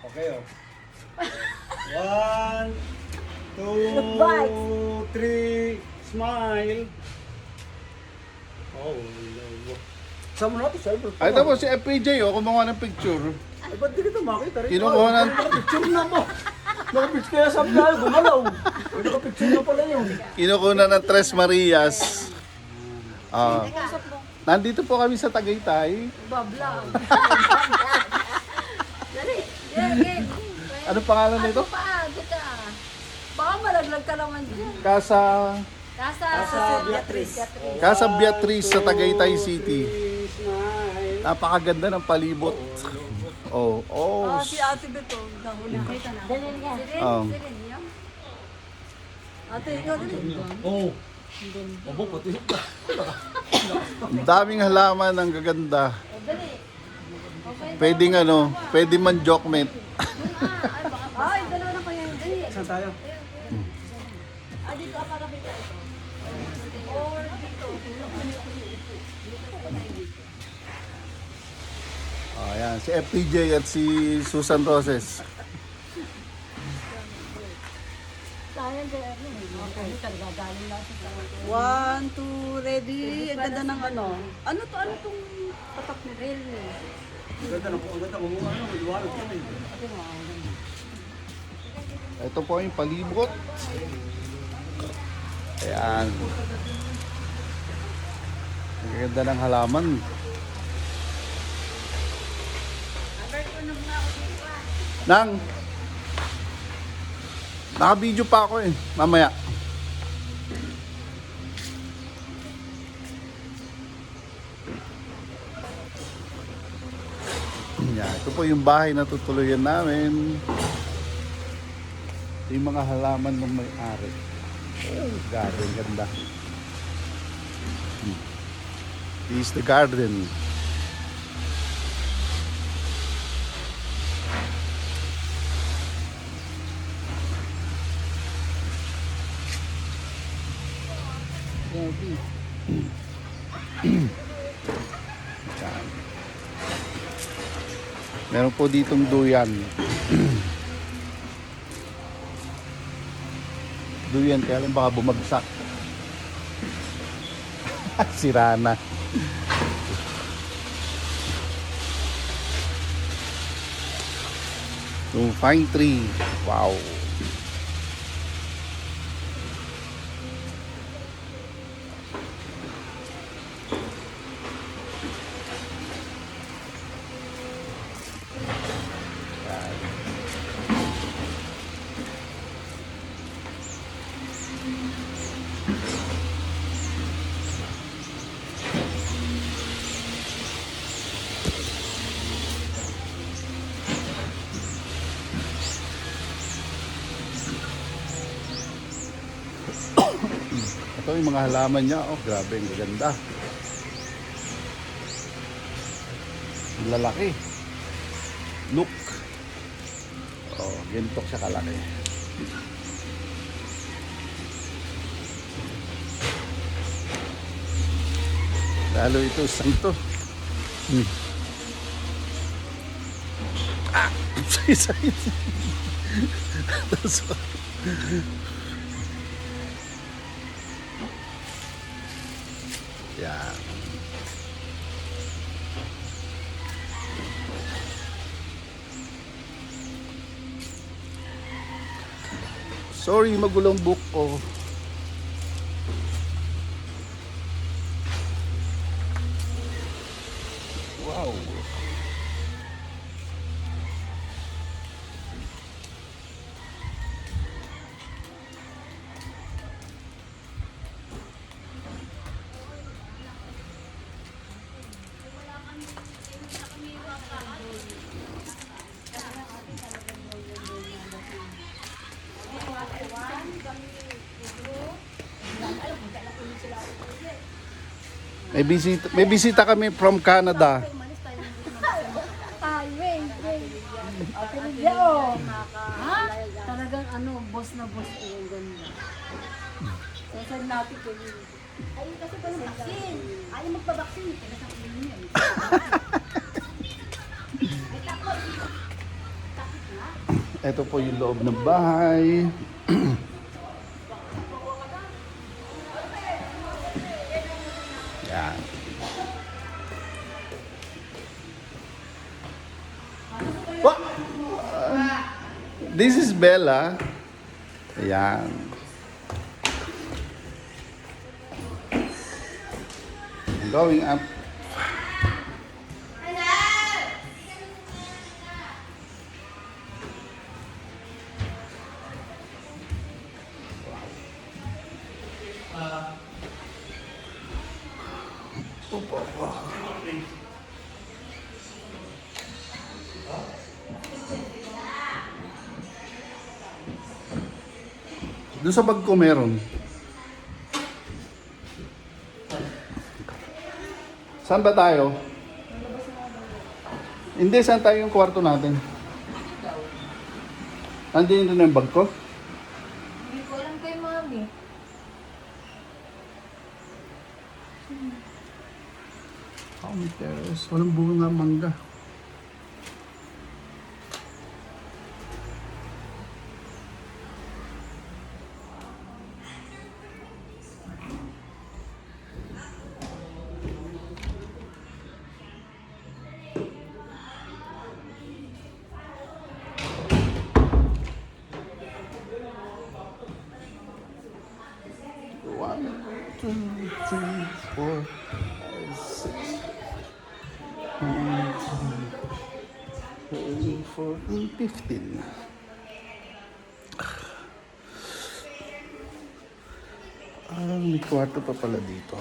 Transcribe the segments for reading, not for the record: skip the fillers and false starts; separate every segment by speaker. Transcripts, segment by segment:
Speaker 1: Okay, oh. 1, 2, 3, smile. Oh, no. Saan mo natin, sir?
Speaker 2: Ay, tapos si FPJ, oh, kumuha ng picture.
Speaker 1: Ay, ba't di kita makita rin?
Speaker 2: Kinukuha ng...
Speaker 1: Nakapicture na mo. Nakapicture kaya sabi na, gumalaw. Ay, nakapicture na pala yun.
Speaker 2: Kinukuha ng Tres Marias. Nandito po kami sa Tagaytay.
Speaker 3: Babla. Dali. Dali.
Speaker 2: Ano pangalan nito?
Speaker 3: Kita. Baka malaglag ka naman dyan.
Speaker 2: Casa
Speaker 3: Casa
Speaker 1: Beatrice.
Speaker 2: Casa Beatrice sa Tagaytay City.
Speaker 1: Smile.
Speaker 2: Napakaganda ng palibot. Oh, oh.
Speaker 3: Si Ate Beto. Nahuli. Nakita na. Dali nga. Sirin yun. Ate, ikaw dali.
Speaker 1: Oh. Obo, pati.
Speaker 2: Ang daming halaman, ang gaganda.
Speaker 3: Dali.
Speaker 2: Pwedeng ano, pwede man joke mate.
Speaker 3: Ay, dalawa na kayo. Dali.
Speaker 1: Saan tayo?
Speaker 3: Dito para kapit tayo. Or dito.
Speaker 2: Ayan, si FPJ at si Susan Roses.
Speaker 3: Sayang kaya ano. Okay, gagaling lang sa
Speaker 4: 1, 2, ready. Ang ganda ng ano. Ano to? Ano tong patak ni
Speaker 3: Really?
Speaker 1: Ang ganda na po. Ang ganda. Kumuha na. Maliwanag yan eh.
Speaker 2: Ito po yung palibot. Ayan. Ang ganda ng halaman. Nang, naka-video pa ako eh, mamaya. Yan, ito po yung bahay na tutuluyan namin. Ito yung mga halaman ng may-ari. Oh, garden, ganda. This is the garden. Yan. Meron po ditong duyan. Duyan, kaya lang baka bumagsak. Sira na. Yung pine tree. Wow. Ito yung mga halaman niya. Oh, grabe, ang ganda. Ang lalaki. Look. Oh, ganito siya kalaki. Lalo ito, santo. Ah! Say. Yan. Sorry, magulong book ko. Wow. May bisita kami from Canada.
Speaker 3: Ay, wait. Ate Lydia, oh. Ha? Talagang ano, boss na boss ko yung ganda. Sasad natin ko yun. Ay, kasi pa ng vaccine. Ayaw magpa-vaccine. Kaya sa
Speaker 2: Ito po yung loob ng bahay. Yan. What? This is Bella. Ayan. Going up. Doon sa bag ko meron. Saan ba tayo? Hindi, saan tayo yung kwarto natin? Andiyan din yung bag ko?
Speaker 3: Hindi ko alam kay mami.
Speaker 2: Oh, may terrace. Walang bunga mangga. One, two, three, four, five, six. 15. May kwarto pa pala dito.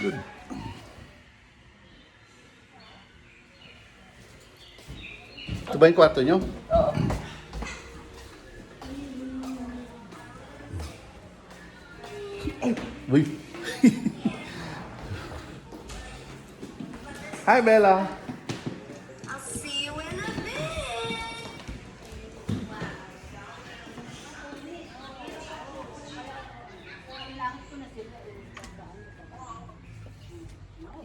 Speaker 2: Good. Ito ba yung kwarto nyo?
Speaker 1: Oo.
Speaker 2: Uy. Hi, Bella.
Speaker 3: I'll see you in a bit. Kailangan ko na sila.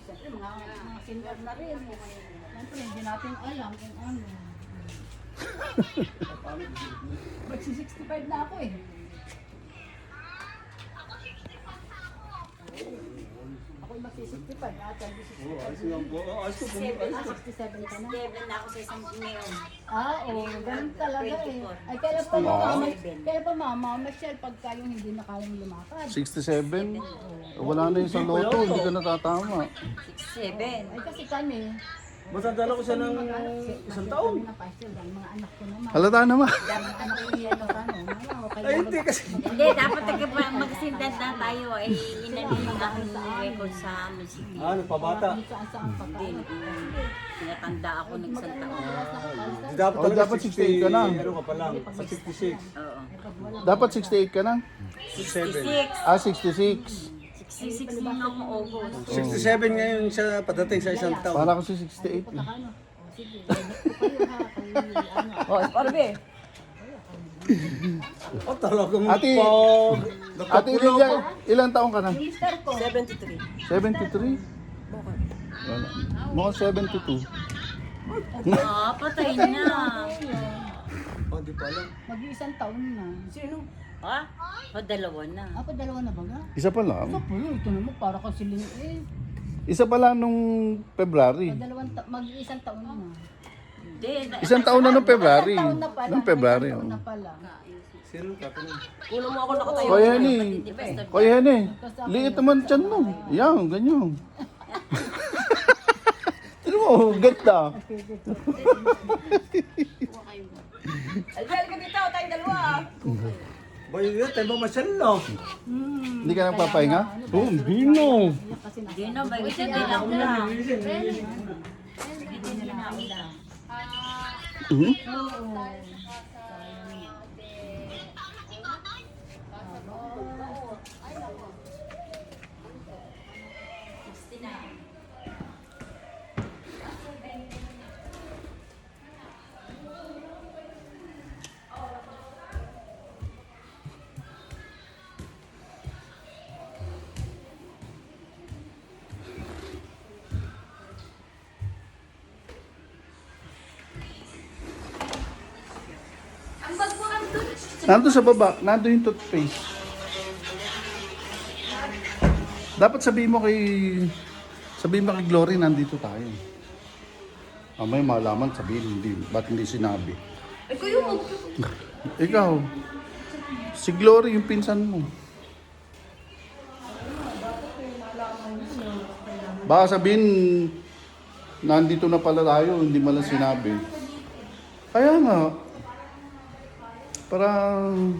Speaker 3: Siyempre, mga senior na rin. Siyempre, hindi natin alam kung ano. Magsi-65 na ako eh. Ako'y magsi-65 na ata.
Speaker 1: Ayos ko.
Speaker 3: 67 ka na.
Speaker 5: 7 na ako sa isang ngayon.
Speaker 3: Oo, ganun talaga eh. Ay, kailan pa mama, Michelle, pagka yung hindi na kayang lumakad.
Speaker 2: 67? Wala na yung sa loto, hindi ka natatama.
Speaker 5: 7.
Speaker 3: Ay, kasi kami,
Speaker 1: Matanda na ko siya ng isang taon.
Speaker 3: na pastel, ang mga anak ko naman.
Speaker 2: Halata naman.
Speaker 3: Ang anak ko yan, kaya
Speaker 1: Ay, hindi kasi.
Speaker 5: Hindi, dapat magsindan na tayo. Eh, inanin yung aking record sa munisipyo.
Speaker 1: Ano, pabata.
Speaker 3: saan pagkain.
Speaker 5: Tinatanda ako ng isang taon.
Speaker 1: Di dapat
Speaker 2: Oh,
Speaker 1: talaga
Speaker 2: dapat 68 ka na.
Speaker 1: Ano ka pa lang, sa 66.
Speaker 5: Oo.
Speaker 2: Dapat 68 ka na?
Speaker 5: 66.
Speaker 2: 66.
Speaker 5: 66 na akong August.
Speaker 1: 67 ngayon siya padating sa isang taon.
Speaker 2: Para kasi 68 eh.
Speaker 3: Ano? Sige, kayo ha, kayo,
Speaker 4: Oh, Parbe.
Speaker 1: Oh, talagang
Speaker 2: Ate-
Speaker 1: pag...
Speaker 2: Ate Lilia, ilang taong ka na?
Speaker 3: mister ko.
Speaker 4: 73.
Speaker 2: 73? Wala. Mukhang 72.
Speaker 5: Ah, patay na.
Speaker 1: Oh, di pa alam.
Speaker 3: Mag-iisang taon na.
Speaker 4: Sino?
Speaker 5: Ha? O, dalawa na.
Speaker 3: Ako dalawa na baga?
Speaker 2: Isa pa lang.
Speaker 3: Ito naman, para kasi
Speaker 2: Isa pa lang nung February.
Speaker 3: mag-iisang taon na.
Speaker 5: Hindi.
Speaker 2: Isang taon na nung February.
Speaker 3: Isang taon na pala.
Speaker 2: Nung February.
Speaker 3: Isang taon
Speaker 2: oh.
Speaker 3: na pala.
Speaker 1: Sino ka?
Speaker 4: Kuno mo ako nakatayo.
Speaker 2: Kuya Henny. Kuya Henny. Liit naman dyan mo. Yan, ganyan. Tignan mo, ganda.
Speaker 4: Algal ka dito, tayong dalawa.
Speaker 1: Boy, yun, tayo ba masyal, no?
Speaker 2: Hindi ka nagpapahinga? Oh, hindi no.
Speaker 5: Hindi na, may isa din ako lang. Hindi na ako lang.
Speaker 2: Mhm. Nandun sa baba, nandun yung toothpaste. Dapat sabihin mo kay Glory, nandito tayo. May malaman, sabihin, hindi. Ba't hindi sinabi?
Speaker 4: Ay, kayo mo.
Speaker 2: Ikaw, si Glory, yung pinsan mo. Baka sabihin, nandito na pala tayo, hindi mo lang sinabi. Kaya nga, parang...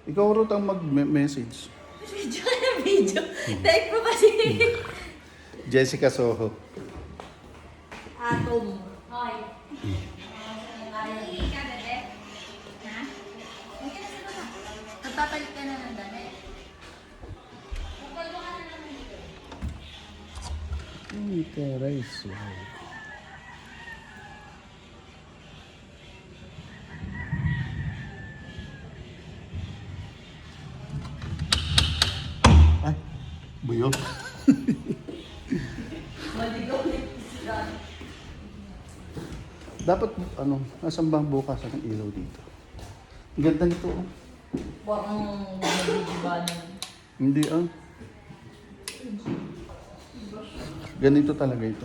Speaker 2: Ikaw rin ang mag-message.
Speaker 5: Video. Type ko kasi.
Speaker 2: Jessica Soho.
Speaker 5: Atom. Hoy. Nagpapalit ka na ng damit.
Speaker 2: Rice. Ay, buyo. Dapat, nasan ba bukas ang ilaw dito? Ang ganda nito, oh.
Speaker 5: Parang nag-video.
Speaker 2: Hindi, ah. Ganito talaga ito.